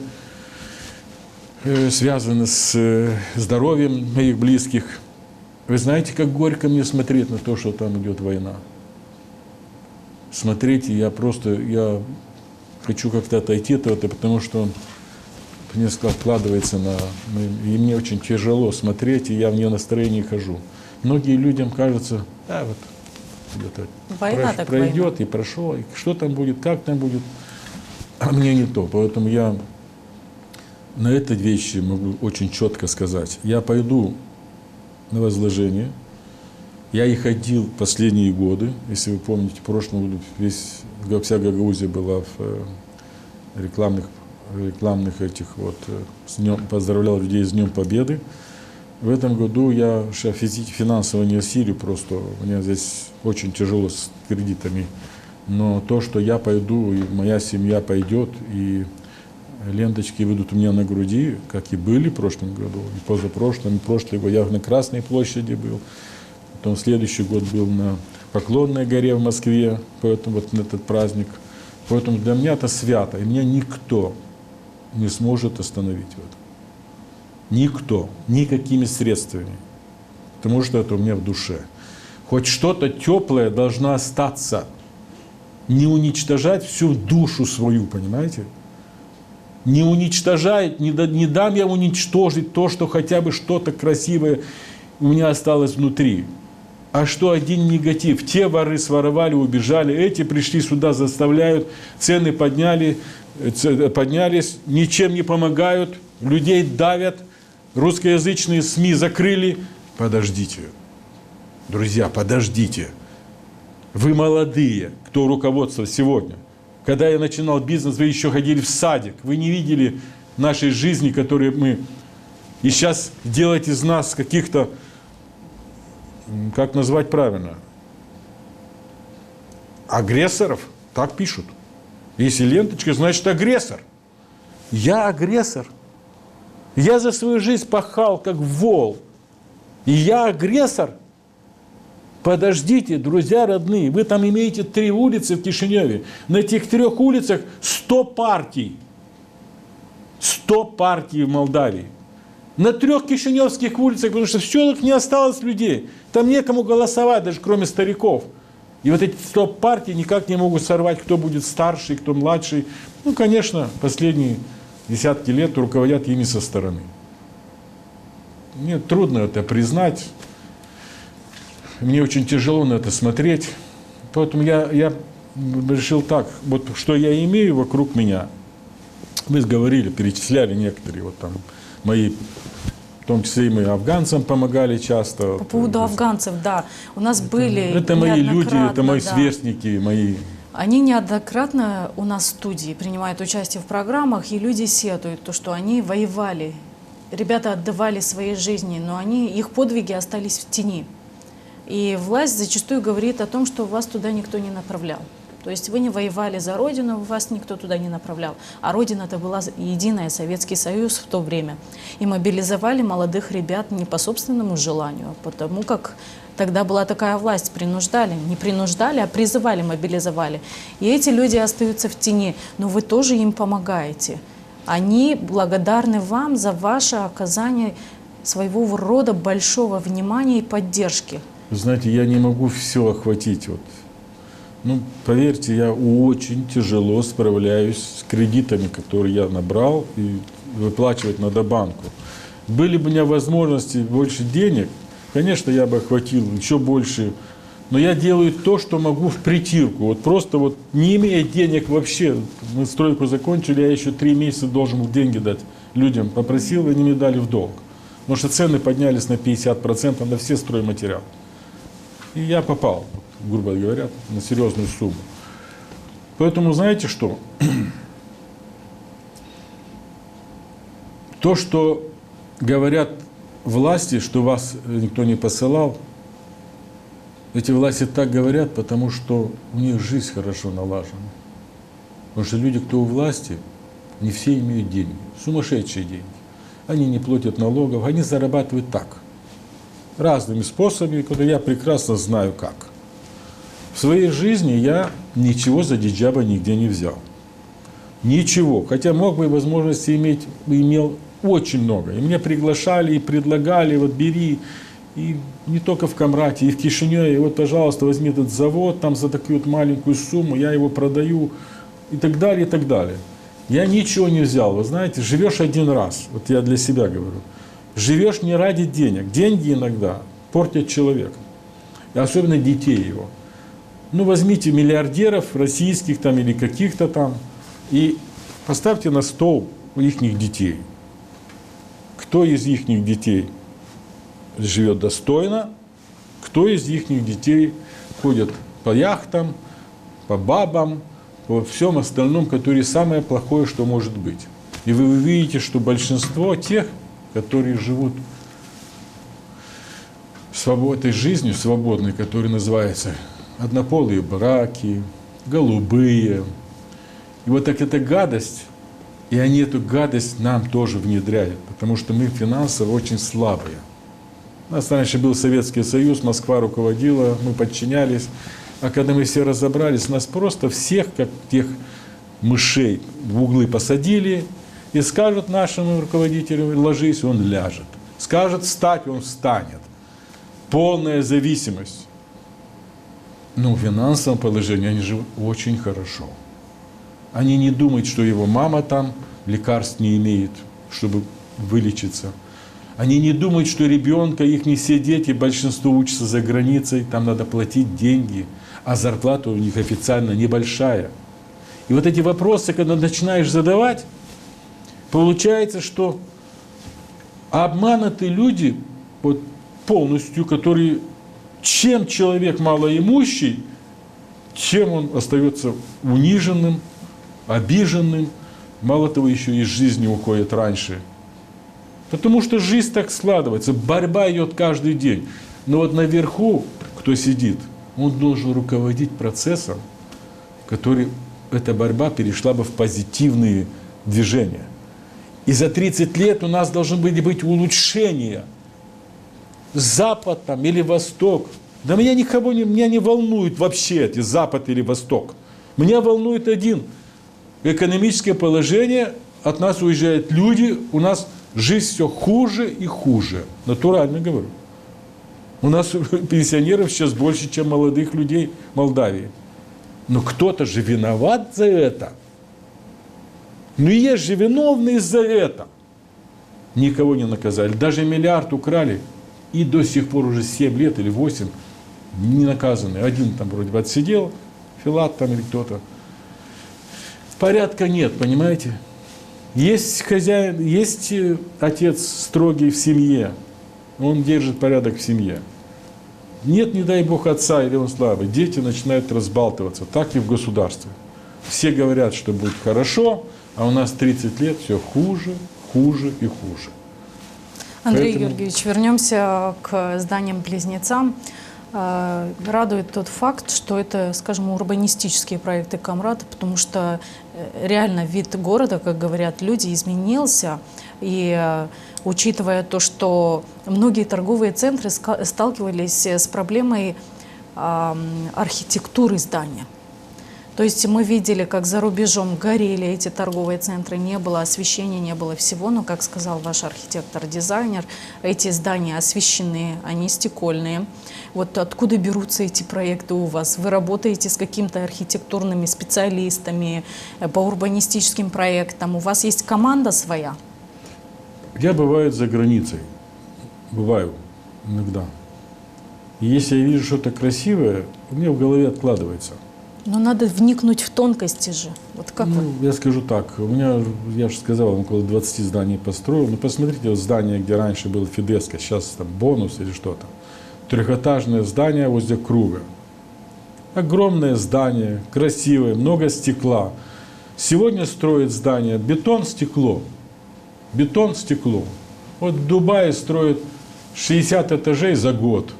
связано с здоровьем моих близких. Вы знаете, как горько мне смотреть на то, что там идет война. Смотреть, я хочу как-то отойти от этого, потому что мне откладывается и мне очень тяжело смотреть, и я в нее настроении хожу. Многим людям кажется, вот война пройдет война. И прошел, и что там будет, как там будет, а мне не то. Поэтому я на этой вещи могу очень четко сказать. Я пойду на возложение. Я и ходил последние годы, если вы помните, в прошлом году вся Гагаузия была в рекламных этих поздравлял людей с Днем Победы. В этом году я финансово не осилю, просто у меня здесь очень тяжело с кредитами. Но то, что я пойду, и моя семья пойдет, и ленточки выйдут у меня на груди, как и были в прошлом году, и позапрошлом, и прошлый год. Я на Красной площади был, потом следующий год был на Поклонной горе в Москве, поэтому вот на этот праздник. Поэтому для меня это свято, и меня никто не сможет остановить в этом. Никто, никакими средствами, потому что это у меня в душе. Хоть что-то теплое должно остаться, не уничтожать всю душу свою, понимаете? Не уничтожать, не дам я уничтожить то, что хотя бы что-то красивое у меня осталось внутри. А что один негатив? Те воры своровали, убежали, эти пришли сюда, заставляют, цены поднялись, ничем не помогают, людей давят, русскоязычные СМИ закрыли. Подождите, друзья, подождите. Вы молодые, кто руководствует сегодня. Когда я начинал бизнес, вы еще ходили в садик. Вы не видели нашей жизни, которую мы... И сейчас делаете из нас каких-то... Как назвать правильно? Агрессоров? Так пишут. Если ленточка, значит агрессор. Я агрессор. Я за свою жизнь пахал, как вол. И я агрессор. Подождите, друзья родные, вы там имеете 3 улицы в Кишиневе. На этих 3 улицах 100 партий. 100 партий в Молдавии. На 3 кишиневских улицах, потому что в селах не осталось людей. Там некому голосовать, даже кроме стариков. И вот эти 100 партий никак не могут сорвать, кто будет старший, кто младший. Ну, конечно, последние десятки лет руководят ими со стороны. Мне трудно это признать. Мне очень тяжело на это смотреть. Поэтому я решил так, вот что я имею вокруг меня. Мы говорили, перечисляли некоторые, вот там мои, в том числе и мы афганцам помогали часто. По поводу афганцев, да. У нас были это мои люди, это мои сверстники, мои... Они неоднократно у нас в студии принимают участие в программах, и люди сетуют, то, что они воевали. Ребята отдавали свои жизни, но их подвиги остались в тени. И власть зачастую говорит о том, что вас туда никто не направлял. То есть вы не воевали за Родину, вас никто туда не направлял. А Родина-то была единая, Советский Союз в то время. И мобилизовали молодых ребят не по собственному желанию, а потому как тогда была такая власть, принуждали. Не принуждали, а призывали, мобилизовали. И эти люди остаются в тени, но вы тоже им помогаете. Они благодарны вам за ваше оказание своего рода большого внимания и поддержки. Вы знаете, я не могу все охватить. Вот. Ну, поверьте, я очень тяжело справляюсь с кредитами, которые я набрал, и выплачивать надо банку. Были бы у меня возможности больше денег, конечно, я бы охватил еще больше. Но я делаю то, что могу в притирку. Вот просто вот не имея денег вообще, мы стройку закончили, я еще 3 месяца должен был деньги дать людям. Попросил, они мне дали в долг. Потому что цены поднялись на 50% на все стройматериалы. И я попал, грубо говоря, на серьезную сумму. Поэтому знаете что? То, что говорят власти, что вас никто не посылал, эти власти так говорят, потому что у них жизнь хорошо налажена. Потому что люди, кто у власти, не все имеют деньги, сумасшедшие деньги. Они не платят налогов, они зарабатывают так. разными способами, которые я прекрасно знаю как. В своей жизни я ничего за Диджаба нигде не взял. Ничего. Хотя мог бы возможности имел очень много. И меня приглашали, и предлагали, вот бери. И не только в Камрате, и в Кишиневе. И вот, пожалуйста, возьми этот завод там за такую вот маленькую сумму, я его продаю. И так далее, и так далее. Я ничего не взял. Вы знаете, живешь один раз. Вот я для себя говорю. Живешь не ради денег. Деньги иногда портят человека. И особенно детей его. Ну, возьмите миллиардеров российских там или каких-то там и поставьте на стол их детей. Кто из их детей живет достойно, кто из их детей ходит по яхтам, по бабам, по всем остальном, которое самое плохое, что может быть. И вы увидите, что большинство тех, которые живут этой жизнью свободной, которая называется однополые браки, голубые. И вот так эта гадость, и они эту гадость нам тоже внедряют, потому что мы финансово очень слабые. У нас раньше был Советский Союз, Москва руководила, мы подчинялись. А когда мы все разобрались, нас просто всех, как тех мышей, в углы посадили и скажут нашему руководителю «ложись», он ляжет. Скажет «встать», он встанет. Полная зависимость. Но в финансовом положении они живут очень хорошо. Они не думают, что его мама там лекарств не имеет, чтобы вылечиться. Они не думают, что ребенка, их не все дети, большинство учатся за границей, там надо платить деньги, а зарплата у них официально небольшая. И вот эти вопросы, когда начинаешь задавать, получается, что обманутые люди вот, полностью, которые, чем человек малоимущий, чем он остается униженным, обиженным, мало того, еще из жизни уходит раньше. Потому что жизнь так складывается, борьба идет каждый день. Но вот наверху, кто сидит, он должен руководить процессом, который эта борьба перешла бы в позитивные движения. И за 30 лет у нас должны были быть улучшения. Запад там или Восток. Да меня не волнует вообще эти Запад или Восток. Меня волнует один. Экономическое положение, от нас уезжают люди, у нас жизнь все хуже и хуже. Натурально говорю. У нас пенсионеров сейчас больше, чем молодых людей в Молдавии. Но кто-то же виноват за это. Ну есть же виновные за это. Никого не наказали. Даже миллиард украли. И до сих пор уже 7 лет или 8 не наказаны. Один там вроде бы отсидел, Филат там или кто-то. Порядка нет, понимаете? Есть хозяин, есть отец строгий в семье. Он держит порядок в семье. Нет, не дай бог, отца или он слабый. Дети начинают разбалтываться. Так и в государстве. Все говорят, что будет хорошо, а у нас 30 лет все хуже, хуже и хуже. Андрей Георгиевич, вернемся к зданиям-близнецам. Радует тот факт, что это, скажем, урбанистические проекты Камрата, потому что реально вид города, как говорят люди, изменился. И учитывая то, что многие торговые центры сталкивались с проблемой архитектуры здания. То есть мы видели, как за рубежом горели эти торговые центры, не было освещения, не было всего, но, как сказал ваш архитектор-дизайнер, эти здания освещены, они стекольные. Вот откуда берутся эти проекты у вас? Вы работаете с какими-то архитектурными специалистами по урбанистическим проектам? У вас есть команда своя? Я бываю за границей. Бываю иногда. И если я вижу что-то красивое, у меня в голове откладывается. Но надо вникнуть в тонкости же. Вот как вы? Я скажу так, у меня, я же сказал, около 20 зданий построил. Ну, посмотрите, вот здание, где раньше был Фидеско, сейчас там Бонус или что-то. Трехэтажное здание возле круга. Огромное здание, красивое, много стекла. Сегодня строят здание бетон-стекло. Бетон-стекло. Вот в Дубае строят 60 этажей за год.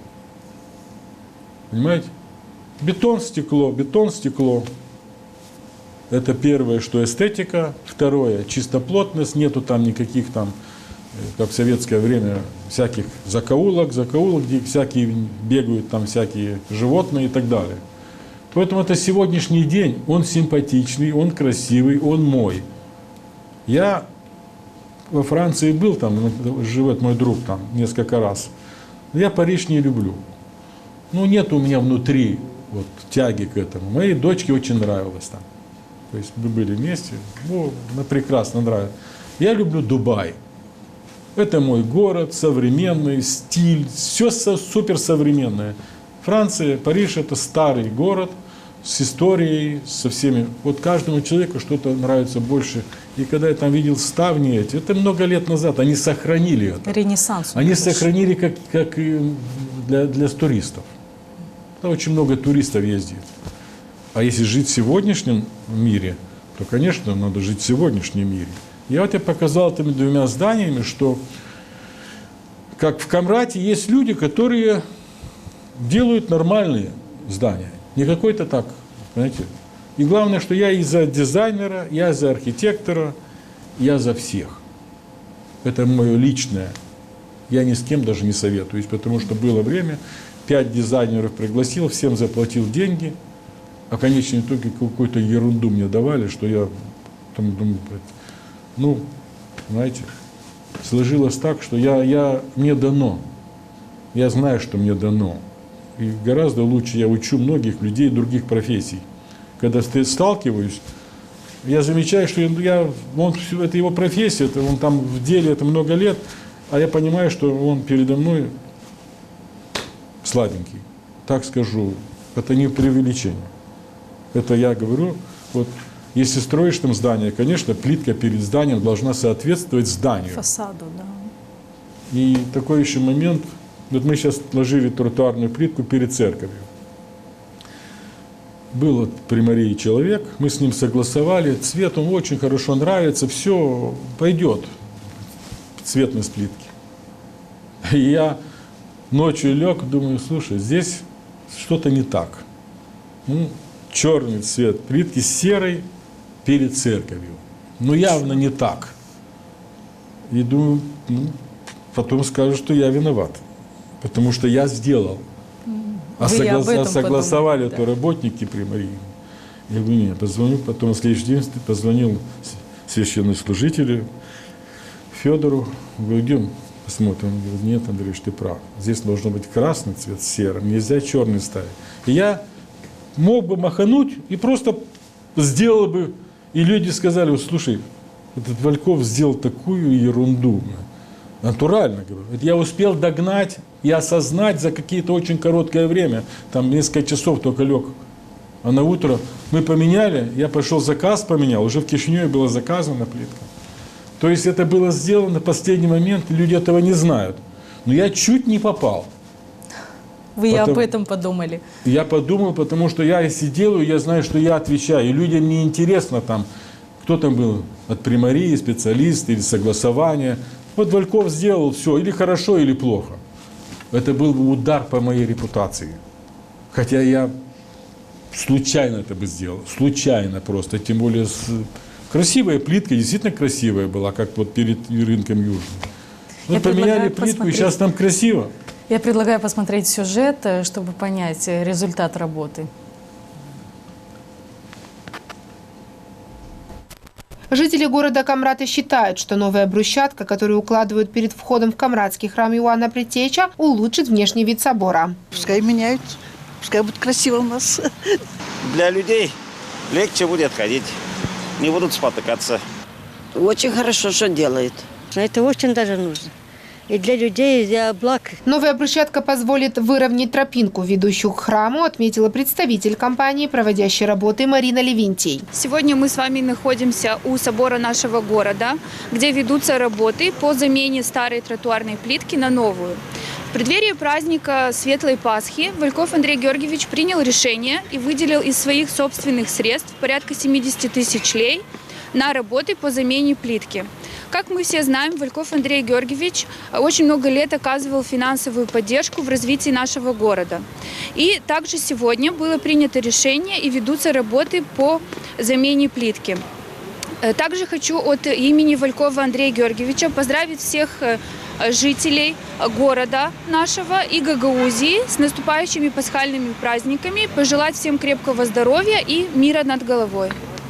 Понимаете? Бетон-стекло, бетон-стекло. Это первое, что эстетика. Второе, чистоплотность. Нету там никаких там как в советское время, всяких закоулок, где всякие бегают, там всякие животные и так далее. Поэтому это сегодняшний день, он симпатичный, он красивый, он мой. Я во Франции был, там живет мой друг там несколько раз. Я Париж не люблю. Ну, нет у меня внутри вот тяги к этому. Моей дочке очень нравилось там. То есть мы были вместе, ну, она прекрасно нравится. Я люблю Дубай. Это мой город, современный, стиль, все суперсовременное. Франция, Париж – это старый город с историей, со всеми. Вот каждому человеку что-то нравится больше. И когда я там видел ставни эти, это много лет назад, они сохранили это. Ренессанс. Они сохранили как и для туристов. Да, очень много туристов ездит. А если жить в сегодняшнем мире, то, конечно, надо жить в сегодняшнем мире. Я вот показал этими двумя зданиями, что как в Камрате есть люди, которые делают нормальные здания. Не какой-то так, понимаете. И главное, что я и за дизайнера, я за архитектора, я за всех. Это мое личное. Я ни с кем даже не советуюсь, потому что было время, 5 дизайнеров пригласил, всем заплатил деньги, а в конечном итоге какую-то ерунду мне давали, что я там думаю, ну, знаете, сложилось так, что мне дано. Я знаю, что мне дано. И гораздо лучше я учу многих людей других профессий. Когда сталкиваюсь, я замечаю, что это его профессия, он там в деле это много лет, а я понимаю, что он передо мной сладенький. Так скажу, это не преувеличение. Это я говорю, вот если строишь там здание, конечно, плитка перед зданием должна соответствовать зданию. Фасаду, да. И такой еще момент, вот мы сейчас ложили тротуарную плитку перед церковью. Был вот при Марии человек, мы с ним согласовали, цвет он очень хорошо нравится, все пойдет, цветность плитки. И я ночью лег, думаю, слушай, здесь что-то не так. Ну, черный цвет плитки, серый перед церковью. Но явно не так. И думаю, потом скажут, что я виноват. Потому что я сделал. А согласовали это работники при Марии. Я говорю, нет, позвоню, потом на следующий день позвонил священнослужителю Федору, говорю, идем посмотрим. Он говорит, нет, Андрей, ты прав. Здесь должен быть красный цвет с серым, нельзя черный ставить. И я мог бы махануть и просто сделал бы, и люди сказали, вот, слушай, этот Вальков сделал такую ерунду. Натурально, говорю. Я успел догнать и осознать за какие-то очень короткое время. Там несколько часов только лег. А на утро мы поменяли, я пошел заказ поменял, уже в Кишиневе была заказана плитка. То есть это было сделано в последний момент, люди этого не знают. Но я чуть не попал. Вы об этом подумали? Я подумал, потому что я если делаю, я знаю, что я отвечаю. И людям не интересно там, кто там был от примарии, специалист или согласования. Вот Вальков сделал все, или хорошо, или плохо. Это был бы удар по моей репутации. Хотя я случайно это бы сделал. Случайно просто. Тем более красивая плитка, действительно красивая была, как вот перед рынком Южным. Вот поменяли плитку, и сейчас там красиво. Я предлагаю посмотреть сюжет, чтобы понять результат работы. Жители города Камрата считают, что новая брусчатка, которую укладывают перед входом в Камратский храм Иоанна Предтечи, улучшит внешний вид собора. Пускай меняют, пускай будет красиво у нас. Для людей легче будет ходить, не будут спотыкаться. Очень хорошо, что делает. Это очень даже нужно. И для людей, и для благ. Новая брусчатка позволит выровнять тропинку, ведущую к храму, отметила представитель компании, проводящей работы Марина Левинтий. Сегодня мы с вами находимся у собора нашего города, где ведутся работы по замене старой тротуарной плитки на новую. В преддверии праздника Светлой Пасхи Вальков Андрей Георгиевич принял решение и выделил из своих собственных средств порядка 70 тысяч лей на работы по замене плитки. Как мы все знаем, Вальков Андрей Георгиевич очень много лет оказывал финансовую поддержку в развитии нашего города. И также сегодня было принято решение и ведутся работы по замене плитки. Также хочу от имени Валькова Андрея Георгиевича поздравить всех жителей города нашего и Гагаузии с наступающими пасхальными праздниками, пожелать всем крепкого здоровья и мира над головой.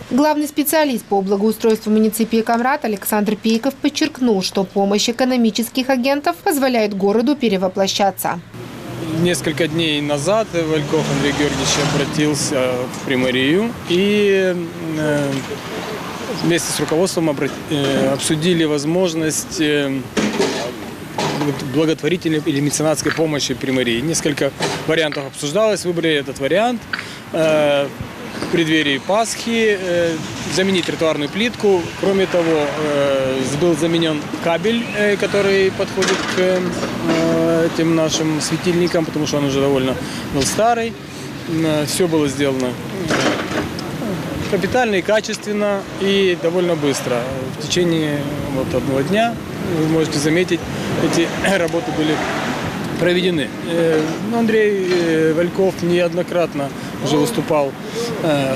Главный специалист по благоустройству муниципии Камрат Александр Пейков подчеркнул, что помощь экономических агентов позволяет городу перевоплощаться. Несколько дней назад Вальков Андрей Георгиевич обратился в примарию и вместе с руководством обсудили возможность благотворительной или меценатской помощи примарии. Несколько вариантов обсуждалось, выбрали этот вариант. В преддверии Пасхи заменить тротуарную плитку. Кроме того, был заменен кабель, который подходит к этим нашим светильникам, потому что он уже довольно был старый. Все было сделано капитально и качественно, и довольно быстро. В течение одного дня, вы можете заметить, эти работы были проведены. Андрей Вальков неоднократно уже выступал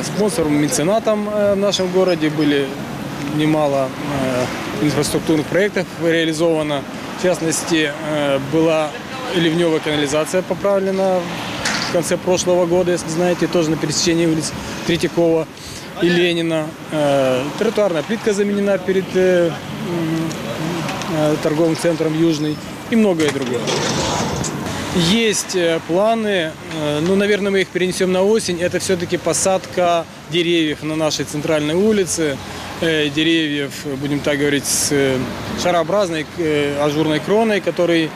спонсором, меценатом в нашем городе. Были немало инфраструктурных проектов реализовано. В частности, была ливневая канализация поправлена в конце прошлого года, если знаете, тоже на пересечении улиц Третьякова и Ленина. Тротуарная плитка заменена перед торговым центром «Южный» и многое другое. Есть планы, наверное, мы их перенесем на осень. Это все-таки посадка деревьев на нашей центральной улице. Деревьев, будем так говорить, с шарообразной ажурной кроной, которые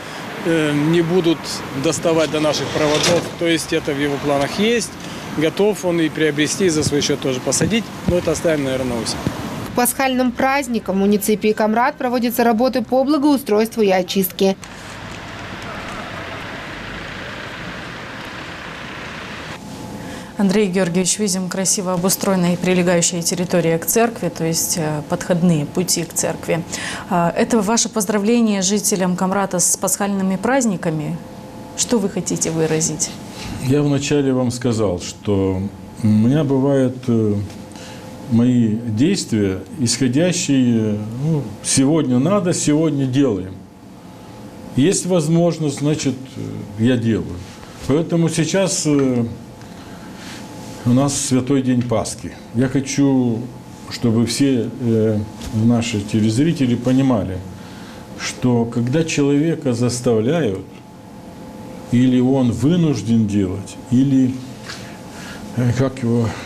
не будут доставать до наших проводов. То есть это в его планах есть. Готов он и приобрести, за свой счет тоже посадить. Но это оставим, наверное, на осень. К пасхальным праздникам в муниципии Камрат проводятся работы по благоустройству и очистке. Андрей Георгиевич, видим красиво обустроенные прилегающие территории к церкви, то есть подходные пути к церкви. Это ваше поздравление жителям Камрата с пасхальными праздниками. Что вы хотите выразить? Я вначале вам сказал, что у меня бывают мои действия, исходящие, сегодня надо, сегодня делаем. Есть возможность, значит, я делаю. Поэтому сейчас у нас святой день Пасхи. Я хочу, чтобы все наши телезрители понимали, что когда человека заставляют, или он вынужден делать, или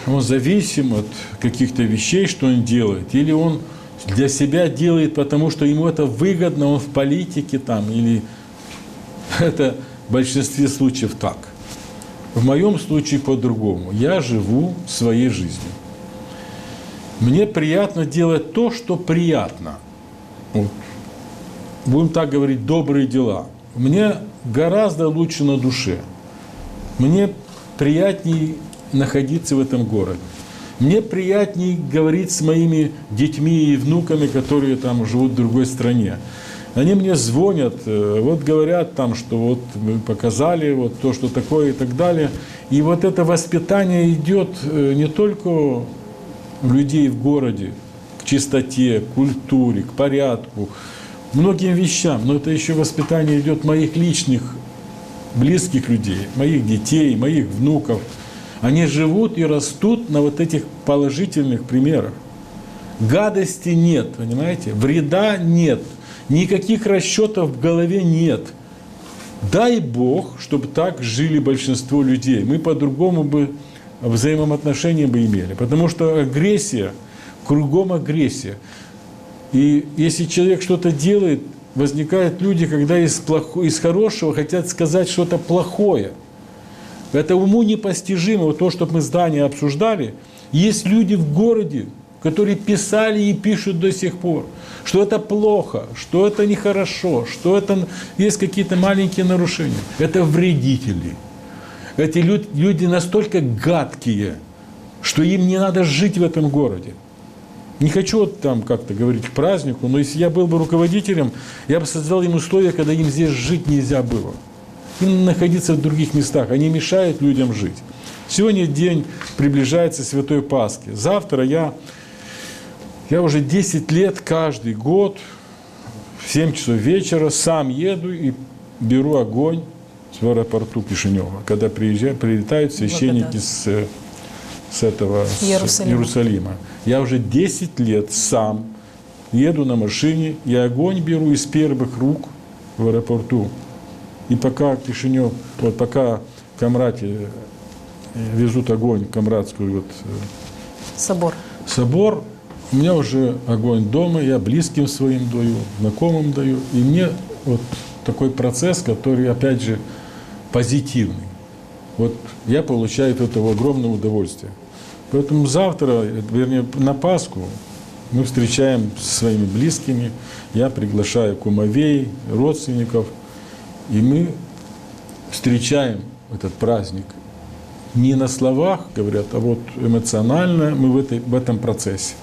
он зависим от каких-то вещей, что он делает, или он для себя делает, потому что ему это выгодно, он в политике там, или это в большинстве случаев так. В моем случае по-другому. Я живу своей жизнью. Мне приятно делать то, что приятно. Будем так говорить, добрые дела. Мне гораздо лучше на душе. Мне приятнее находиться в этом городе. Мне приятнее говорить с моими детьми и внуками, которые там живут в другой стране. Они мне звонят, вот говорят там, что вот мы показали вот то, что такое и так далее. И вот это воспитание идет не только у людей в городе, к чистоте, к культуре, к порядку, многим вещам, но это еще воспитание идет моих личных, близких людей, моих детей, моих внуков. Они живут и растут на вот этих положительных примерах. Гадости нет, понимаете? Вреда нет. Никаких расчетов в голове нет. Дай Бог, чтобы так жили большинство людей. Мы по-другому бы взаимоотношения бы имели. Потому что агрессия, кругом агрессия. И если человек что-то делает, возникают люди, когда из хорошего хотят сказать что-то плохое. Это уму непостижимо. Вот то, что мы здание обсуждали. Есть люди в городе, которые писали и пишут до сих пор, что это плохо, что это нехорошо, что это есть какие-то маленькие нарушения. Это вредители. Эти люди настолько гадкие, что им не надо жить в этом городе. Не хочу вот там как-то говорить к празднику, но если я был бы руководителем, я бы создал им условия, когда им здесь жить нельзя было. Им находиться в других местах, они мешают людям жить. Сегодня день приближается Святой Пасхи. Завтра я Я уже 10 лет каждый год в 7 часов вечера сам еду и беру огонь в аэропорту Кишинева, когда прилетают священники с Иерусалима. Я уже 10 лет сам еду на машине, я огонь беру из первых рук в аэропорту. И пока Кишинев, вот пока в Камрате везут огонь, Камратскую вот, собор, у меня уже огонь дома, я близким своим даю, знакомым даю. И мне вот такой процесс, который, опять же, позитивный. Вот я получаю от этого огромное удовольствие. Поэтому завтра, вернее, на Пасху мы встречаем со своими близкими, я приглашаю кумовей, родственников, и мы встречаем этот праздник не на словах, говорят, а вот эмоционально мы в этом процессе.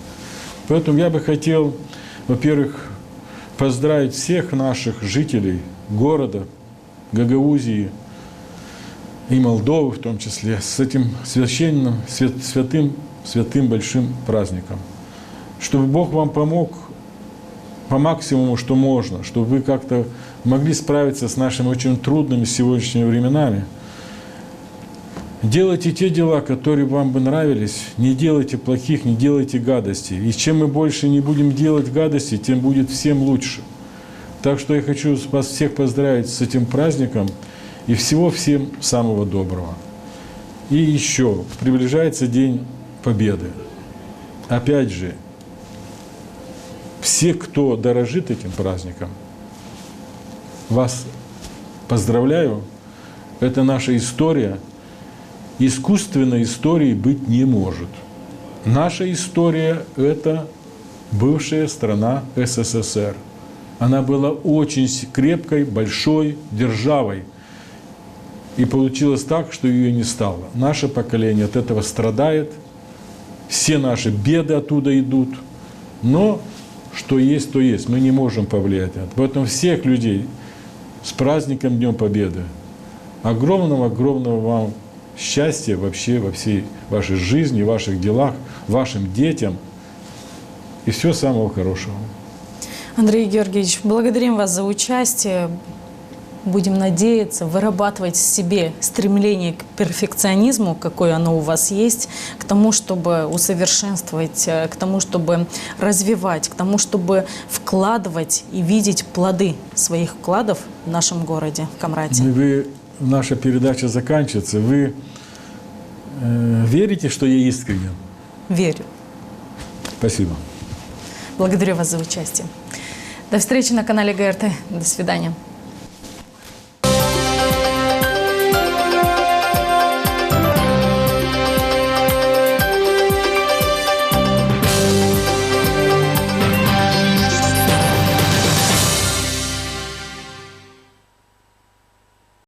Поэтому я бы хотел, во-первых, поздравить всех наших жителей города, Гагаузии и Молдовы в том числе с этим священным, святым большим праздником. Чтобы Бог вам помог по максимуму, что можно, чтобы вы как-то могли справиться с нашими очень трудными сегодняшними временами. Делайте те дела, которые вам бы нравились, не делайте плохих, не делайте гадостей. И чем мы больше не будем делать гадостей, тем будет всем лучше. Так что я хочу вас всех поздравить с этим праздником и всего всем самого доброго. И еще приближается День Победы. Опять же, все, кто дорожит этим праздником, вас поздравляю. Это наша история. Искусственной истории быть не может. Наша история – это бывшая страна СССР. Она была очень крепкой, большой державой. И получилось так, что ее не стало. Наше поколение от этого страдает. Все наши беды оттуда идут. Но что есть, то есть. Мы не можем повлиять. Поэтому всех людей с праздником Днем Победы. Огромного вам счастья вообще во всей вашей жизни, ваших делах, вашим детям. И всего самого хорошего. Андрей Георгиевич, благодарим вас за участие. Будем надеяться, вырабатывать в себе стремление к перфекционизму, какое оно у вас есть, к тому, чтобы усовершенствовать, к тому, чтобы развивать, к тому, чтобы вкладывать и видеть плоды своих вкладов в нашем городе, в Камрате. Наша передача заканчивается. Вы верите, что я искренен? Верю. Спасибо. Благодарю вас за участие. До встречи на канале ГРТ. До свидания.